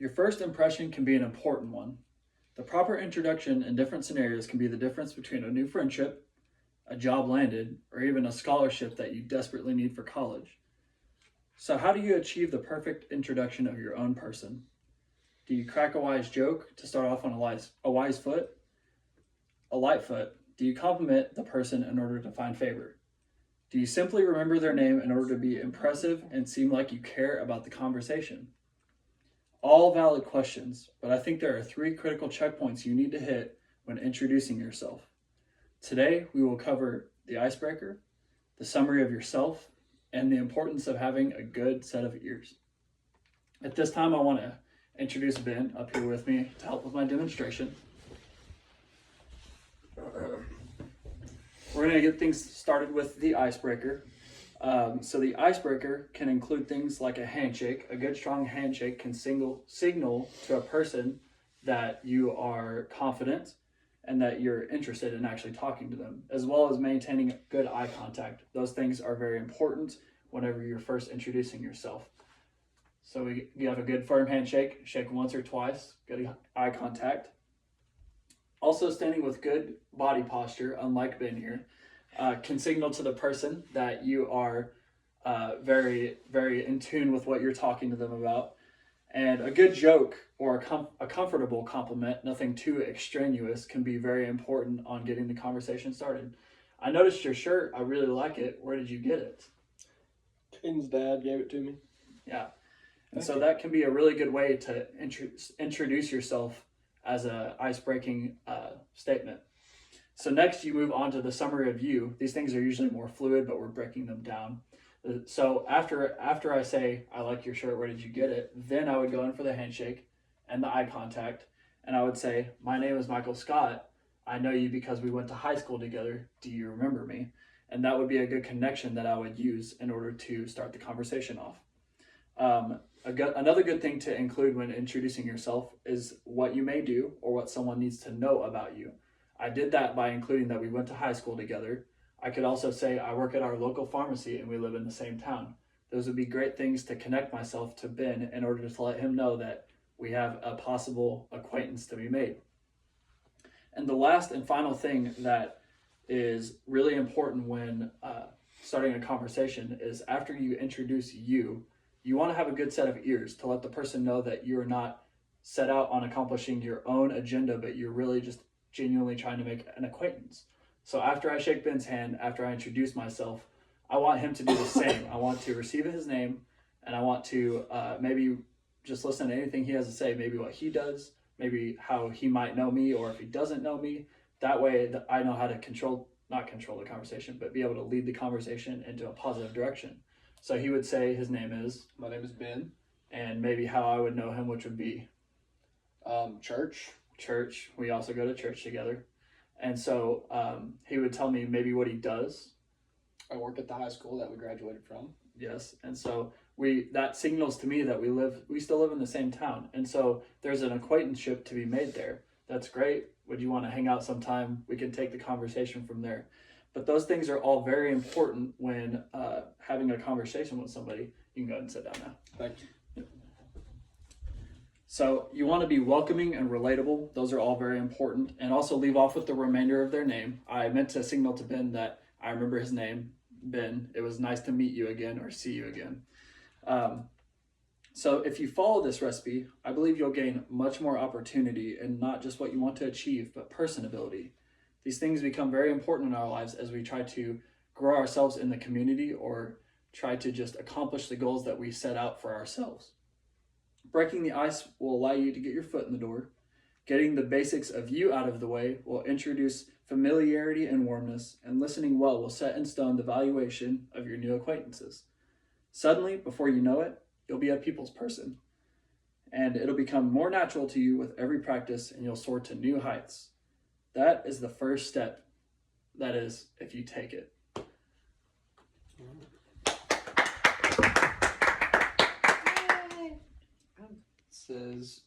Your first impression can be an important one. The proper introduction in different scenarios can be the difference between a new friendship, a job landed, or even a scholarship that you desperately need for college. So, how do you achieve the perfect introduction of your own person? Do you crack a wise joke to start off on a wise foot? A light foot? Do you compliment the person in order to find favor? Do you simply remember their name in order to be impressive and seem like you care about the conversation? All valid questions, but I think there are 3 critical checkpoints you need to hit when introducing yourself. Today, we will cover the icebreaker, the summary of yourself, and the importance of having a good set of ears. At this time, I want to introduce Ben up here with me to help with my demonstration. We're going to get things started with the icebreaker. So the icebreaker can include things like a handshake. A good strong handshake can signal to a person that you are confident and that you're interested in actually talking to them, as well as maintaining good eye contact. Those things are very important whenever you're first introducing yourself. So you have a good firm handshake, shake once or twice, good eye contact. Also, standing with good body posture, unlike Ben here, can signal to the person that you are very, very in tune with what you're talking to them about. And a good joke or a comfortable compliment, nothing too extraneous, can be very important on getting the conversation started. I noticed your shirt. I really like it. Where did you get it? Ken's dad gave it to me. Yeah. And so that can be a really good way to introduce yourself as a ice-breaking statement. So next you move on to the summary of you. These things are usually more fluid, but we're breaking them down. So after I say, I like your shirt, where did you get it? Then I would go in for the handshake and the eye contact. And I would say, my name is Michael Scott. I know you because we went to high school together. Do you remember me? And that would be a good connection that I would use in order to start the conversation off. Another good thing to include when introducing yourself is what you may do or what someone needs to know about you. I did that by including that we went to high school together. I could also say I work at our local pharmacy and we live in the same town. Those would be great things to connect myself to Ben in order to let him know that we have a possible acquaintance to be made. And the last and final thing that is really important when starting a conversation is after you introduce you want to have a good set of ears to let the person know that you're not set out on accomplishing your own agenda, but you're really just genuinely trying to make an acquaintance. So after I shake Ben's hand, after I introduce myself, I want him to do the same. I want to receive his name, and I want to maybe just listen to anything he has to say, maybe what he does, maybe how he might know me, or if he doesn't know me. That way I know how to not control the conversation, but be able to lead the conversation into a positive direction. So he would say his name is? My name is Ben. And maybe how I would know him, which would be? Church. Church. We also go to church together. And so he would tell me maybe what he does. I work at the high school that we graduated from. Yes. And so that signals to me that we still live in the same town. And so there's an acquaintanceship to be made there. That's great. Would you want to hang out sometime? We can take the conversation from there. But those things are all very important when having a conversation with somebody. You can go ahead and sit down now. Thank you. So you want to be welcoming and relatable. Those are all very important. And also leave off with the remainder of their name. I meant to signal to Ben that I remember his name. Ben, it was nice to meet you again or see you again. So if you follow this recipe, I believe you'll gain much more opportunity in not just what you want to achieve, but personability. These things become very important in our lives as we try to grow ourselves in the community or try to just accomplish the goals that we set out for ourselves. Breaking the ice will allow you to get your foot in the door. Getting the basics of you out of the way will introduce familiarity and warmness, and listening well will set in stone the valuation of your new acquaintances. Suddenly, before you know it, you'll be a people's person, and it'll become more natural to you with every practice, and you'll soar to new heights. That is the first step. That is, if you take it. It says